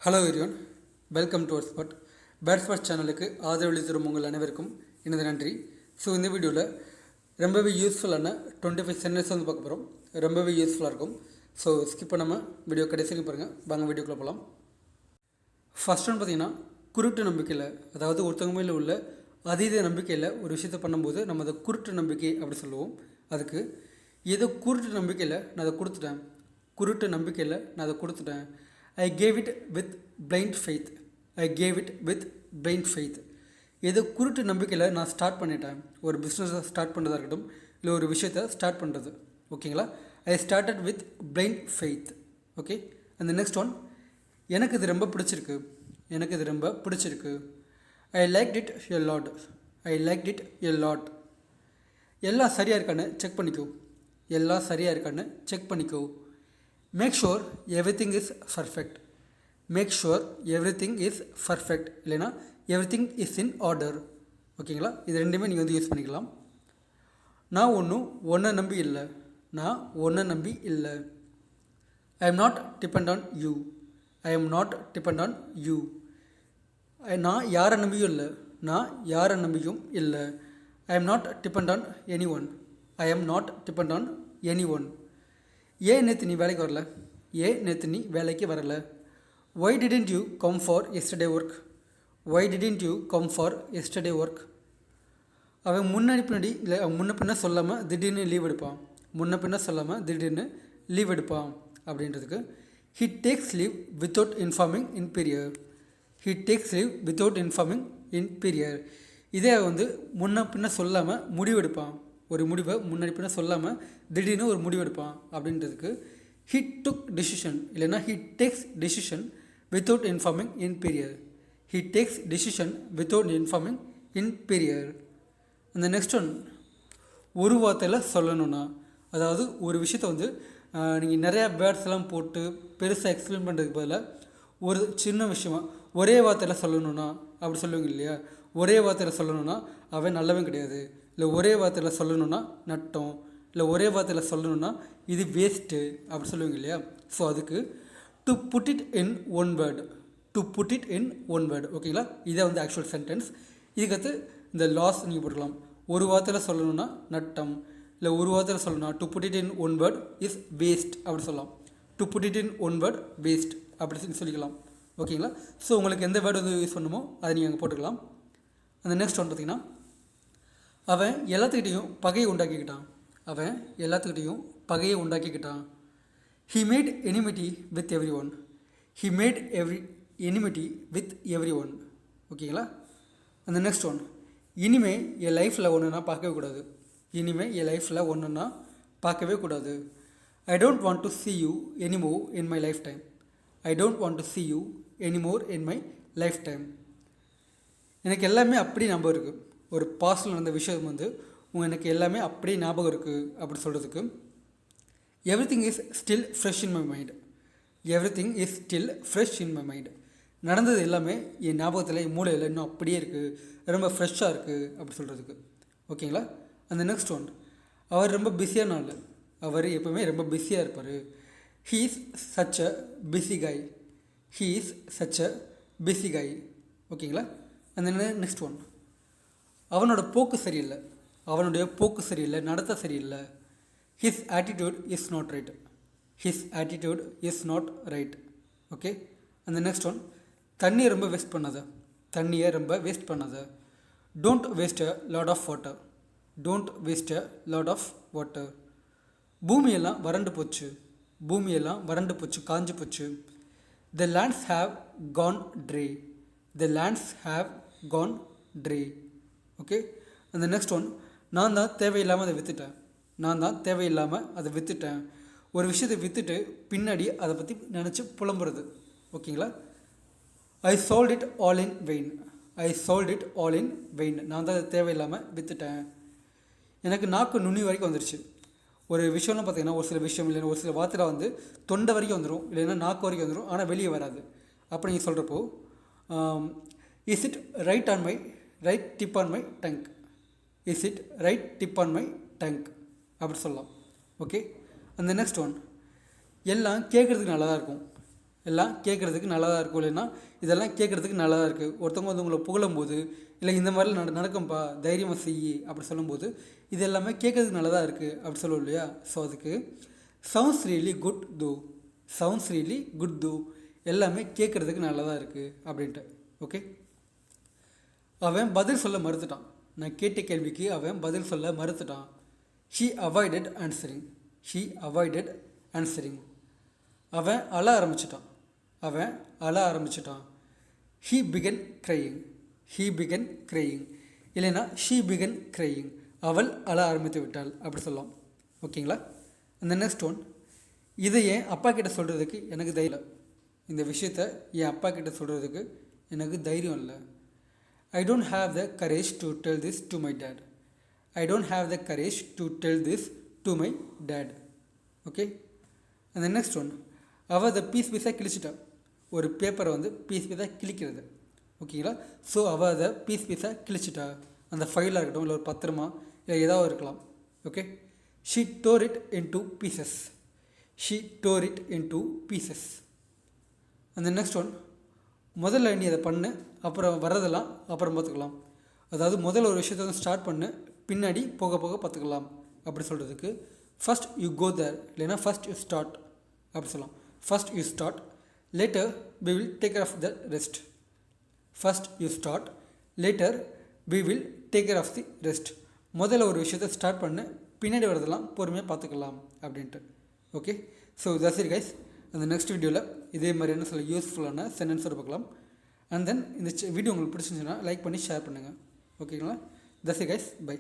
Hello everyone, welcome to ஸ்பாட் பேட்ஸ்பாட் சேனலுக்கு ஆதரவளி தரும் உங்கள் அனைவருக்கும் எனது நன்றி. ஸோ இந்த வீடியோவில் ரொம்பவே யூஸ்ஃபுல்லான 25 சென்டென்ஸ் வந்து பார்க்க போகிறோம். ரொம்பவே யூஸ்ஃபுல்லாக இருக்கும். ஸோ ஸ்கிப் பண்ணாமல் வீடியோ கடைசிக்கு பாருங்கள். வாங்க வீடியோக்குள்ளே போகலாம். ஃபர்ஸ்ட் ஒன்று பார்த்தீங்கன்னா, குருட்டு நம்பிக்கையில், அதாவது ஒருத்தவங்க மேலே உள்ள அதீத நம்பிக்கையில் ஒரு விஷயத்தை பண்ணும்போது நம்ம அதை குருட்டு நம்பிக்கை அப்படி சொல்லுவோம். அதுக்கு ஏதோ குருட்டு நம்பிக்கையில் நான் அதை கொடுத்துட்டேன், குருட்டு நம்பிக்கையில் நான் அதை கொடுத்துட்டேன். I gave it with blind faith. I gave it with blind faith. ஏதோ குருட்டு நம்பிக்கையில் நான் ஸ்டார்ட் பண்ணிட்டேன். ஒரு பிஸ்னஸை ஸ்டார்ட் பண்ணுறதா இருக்கட்டும், இல்லை ஒரு விஷயத்தை ஸ்டார்ட் பண்ணுறது. ஓகேங்களா? I started with blind faith. Okay, அந்த நெக்ஸ்ட் ஒன், எனக்கு இது ரொம்ப பிடிச்சிருக்கு, எனக்கு இது ரொம்ப பிடிச்சிருக்கு. I liked it a lot. I liked it a lot. எல்லாம் சரியாக இருக்கான்னு செக் பண்ணிக்கோ. எல்லாம் சரியாக இருக்கான்னு செக் பண்ணிக்கோ. Make sure everything is perfect. Make sure everything is perfect, இல்லைனா எவ்ரிதிங் இஸ் இன் ஆர்டர். ஓகேங்களா? இது ரெண்டுமே நீங்கள் வந்து யூஸ் பண்ணிக்கலாம். நான் ஒன்றை நம்பி இல்லை. நான் ஒன்றை நம்பி இல்லை. I am not depend on you. I am not depend on you. நான் யாரை நம்பியும் இல்லை. நான் யாரை நம்பியும் இல்லை. I am not depend on any one. I am not depend on any one. ஏன் நேற்று நீ வேலைக்கு வரல? ஏன் நேற்று நீ வேலைக்கு வரல? Why didn't you come for yesterday work? Why didn't you come for yesterday work. அவன் பின்னாடி இல்லை, முன்ன பின்ன சொல்லாமல் திடீர்னு லீவ் எடுப்பான். முன்ன பின்ன சொல்லாமல் திடீர்னு லீவ் எடுப்பான் அப்படின்றதுக்கு he takes leave without informing in Pierer. He takes leave without informing in Pierer. இதே வந்து முன்ன பின்ன சொல்லாமல் முடிவெடுப்பான். ஒரு முடிவை முன்னாடி பின்ன சொல்லாமல் திடீர்னு ஒரு முடிவெடுப்பான் அப்படின்றதுக்கு ஹி டுக் டிசிஷன், இல்லைனா he takes decision without informing in Pierer. He takes decision without informing in Pierer. அந்த நெக்ஸ்ட் ஒன், ஒரு வார்த்தையில் சொல்லணும்னா, அதாவது ஒரு விஷயத்தை வந்து நீங்கள் நிறையா வேர்ட்ஸ்லாம் போட்டு பெருசாக எக்ஸ்பிளைன் பண்ணுறதுக்கு பதிலாக ஒரு சின்ன விஷயமா ஒரே வார்த்தையில் சொல்லணும்னா அப்படி சொல்லுவீங்க இல்லையா? ஒரே வார்த்தையில் சொல்லணும்னா அவன் நல்லவன் கிடையாது, இல்லை ஒரே வார்த்தையில் சொல்லணும்னா நட்டம், இல்லை ஒரே வார்த்தையில் சொல்லணும்னா இது வேஸ்ட்டு அப்படி சொல்லுவீங்க இல்லையா? ஸோ அதுக்கு to put it in one word. To put it in one word. ஓகேங்களா? இதை வந்து ஆக்சுவல் சென்டென்ஸ். இதுக்கடுத்து இந்த லாஸ் நீங்கள் போட்டுக்கலாம். ஒரு வார்த்தையில் சொல்லணும்னா நட்டம், இல்லை ஒரு வார்த்தையில் சொல்லணும்னா to put it in one word is waste அப்படி சொல்லலாம். To put it in one word waste அப்படி சொல்லிக்கலாம். ஓகேங்களா? ஸோ உங்களுக்கு எந்த வேர்டு வந்து யூஸ் பண்ணுமோ அதை நீங்கள் அங்கே போட்டுக்கலாம். அந்த நெக்ஸ்ட் ஒன் பார்த்திங்கன்னா, அவன் எல்லாத்துக்கிட்டையும் பகையை உண்டாக்கிக்கிட்டான். அவன் எல்லாத்துக்கிட்டையும் பகையை உண்டாக்கிக்கிட்டான். He made enmity with everyone. He made enmity with everyone. ஓகேங்களா? அந்த நெக்ஸ்ட் ஒன், இனிமே என் லைஃப்பில் ஒன்றுனா பார்க்கவே கூடாது. இனிமேல் என் லைஃப்பில் ஒன்றுனா பார்க்கவே கூடாது. I don't want to see you anymore in my lifetime. I don't want to see you anymore in my lifetime. எனக்கு எல்லாமே அப்படி ஞாபகம் இருக்குது. ஒரு பாஸ்டில் நடந்த விஷயம் வந்து எனக்கு எல்லாமே அப்படியே ஞாபகம் இருக்குது அப்படி சொல்கிறதுக்கு everything is still fresh in my mind. Everything is still fresh in my mind. நடந்தது எல்லாமே என் ஞாபகத்தில், என் மூளையில் இன்னும் அப்படியே இருக்குது, ரொம்ப ஃப்ரெஷ்ஷாக இருக்குது அப்படி சொல்கிறதுக்கு. ஓகேங்களா? அந்த நெக்ஸ்ட் ஒன், அவர் ரொம்ப பிஸியான ஆள். அவர் எப்போவுமே ரொம்ப பிஸியாக இருப்பார். He is such a busy guy. He is such a busy guy. ஓகேங்களா? அந்த நெக்ஸ்ட் ஒன், அவனோட போக்கு சரியில்லை. அவனுடைய போக்கு சரியில்லை, நடத்த சரியில்லை. His attitude is not right. His attitude is not right. Okay? அந்த நெக்ஸ்ட் ஒன், தண்ணியை ரொம்ப வேஸ்ட் பண்ணாத. தண்ணியை ரொம்ப வேஸ்ட் பண்ணாத. Don't waste a lot of water. Don't waste a lot of water. பூமியெல்லாம் வறண்டு போச்சு. பூமியெல்லாம் வறண்டு போச்சு, காஞ்சு போச்சு. The lands have gone dry. The lands have gone dry. Okay? அந்த நெக்ஸ்ட் ஒன், நான் தான் தேவையில்லாமல் அதை விற்றுட்டேன். நான் தான் தேவையில்லாமல் அதை விற்றுட்டேன். ஒரு விஷயத்தை விற்றுட்டு பின்னாடி அதை பற்றி நினச்சி புலம்புறது. ஓகேங்களா? I sold it all in vein. I sold it all in vein. நான் தான் அதை தேவையில்லாமல் விற்றுட்டேன். எனக்கு நாக்கு நுனி வரைக்கும் வந்துருச்சு. ஒரு விஷயம்லாம் பார்த்திங்கன்னா, ஒரு சில விஷயம் இல்லைன்னா ஒரு சில வார்த்தையில் வந்து தொண்டை வரைக்கும் வந்துடும், இல்லைன்னா நாக்கு வரைக்கும் வந்துடும், ஆனால் வெளியே வராது. அப்போ நீங்கள் சொல்கிறப்போ is it right on my right tip on my tongue. Is it right tip on my tongue அப்படி சொல்லலாம். ஓகே? அந்த நெக்ஸ்ட் ஒன், எல்லாம் கேட்குறதுக்கு நல்லா தான் இருக்கும். எல்லாம் கேட்குறதுக்கு நல்லா தான் இருக்கும். இல்லைன்னா இதெல்லாம் கேட்குறதுக்கு நல்லா தான் இருக்குது. ஒருத்தவங்க வந்து உங்களை புகழும்போது இல்லை இந்த மாதிரிலாம் நடக்கும்பா தைரியமாக செய்யி அப்படி சொல்லும்போது இது எல்லாமே கேட்குறதுக்கு நல்லா தான் இருக்குது அப்படி சொல்லுவோம் இல்லையா. ஸோ அதுக்கு சவுண்ட்ஸ் ரியலி குட் தோ, சவுண்ட்ஸ் ரியலி குட் தோ, எல்லாமே கேட்குறதுக்கு நல்லா தான் இருக்குது அப்படின்ட்டு. ஓகே, அவன் பதில் சொல்ல மறுத்துட்டான். நான் கேட்ட கேள்விக்கு அவன் பதில் சொல்ல மறுத்துட்டான். She avoided answering. She avoided answering. அவன் அழ ஆரம்பிச்சிட்டான். அவன் அழ ஆரம்பிச்சிட்டான். He began crying. He began crying. இல்லைன்னா she began crying. அவள் அழ ஆரம்பித்து விட்டாள் அப்படி சொல்லலாம். ஓகேங்களா. அந்த நெக்ஸ்ட் ஒன், இதை என் அப்பா கிட்ட சொல்கிறதுக்கு எனக்கு தைரியம் இல்லை. இந்த விஷயத்த என் அப்பா கிட்ட சொல்கிறதுக்கு எனக்கு தைரியம் இல்லை. I don't have the courage to tell this to my dad. I don't have the courage to tell this to my dad. Okay. And the next one, அவள் அதை பீஸாக கிழிச்சிட்டா. ஒரு பேப்பரை வந்து பீஸாக கிழிக்கிறது. ஓகேங்களா. ஸோ அவள் அதை பீஸாக கிழிச்சிட்டா. அந்த ஃபைலாக இருக்கட்டும் இல்லை ஒரு பத்திரமா இல்லை ஏதாவது இருக்கலாம். Okay. She tore it into pieces. She tore it into pieces. And the next one, முதல்ல நீ அதை பண்ணு, அப்புறம் வர்றதெல்லாம் அப்புறம் பார்த்துக்கலாம். அதாவது முதல்ல ஒரு விஷயத்தை வந்து ஸ்டார்ட் பண்ணு, பின்னாடி போக போக பார்த்துக்கலாம் அப்படி சொல்கிறதுக்கு ஃபஸ்ட் யூ கோ தேர் இல்லைன்னா ஃபஸ்ட் யூ ஸ்டார்ட் அப்படி சொல்லலாம். First you start, later we will take care of the rest. First you start, later we will take care of the rest. முதல்ல ஒரு விஷயத்தை ஸ்டார்ட் பண்ணு, பின்னாடி வரதெல்லாம் பொறுமையாக பார்த்துக்கலாம் அப்படின்ட்டு. Okay. So that's it guys. அந்த நெக்ஸ்ட் வீடியோவில் இதே மாதிரியான சில யூஸ்ஃபுல்லான சென்டென்ஸோட பார்க்கலாம். அண்ட் தென் இந்த வீடியோ உங்களுக்கு பிடிச்சிருந்துச்சுன்னா லைக் பண்ணி ஷேர் பண்ணுங்கள். ஓகேங்களா. That's it guys. பை.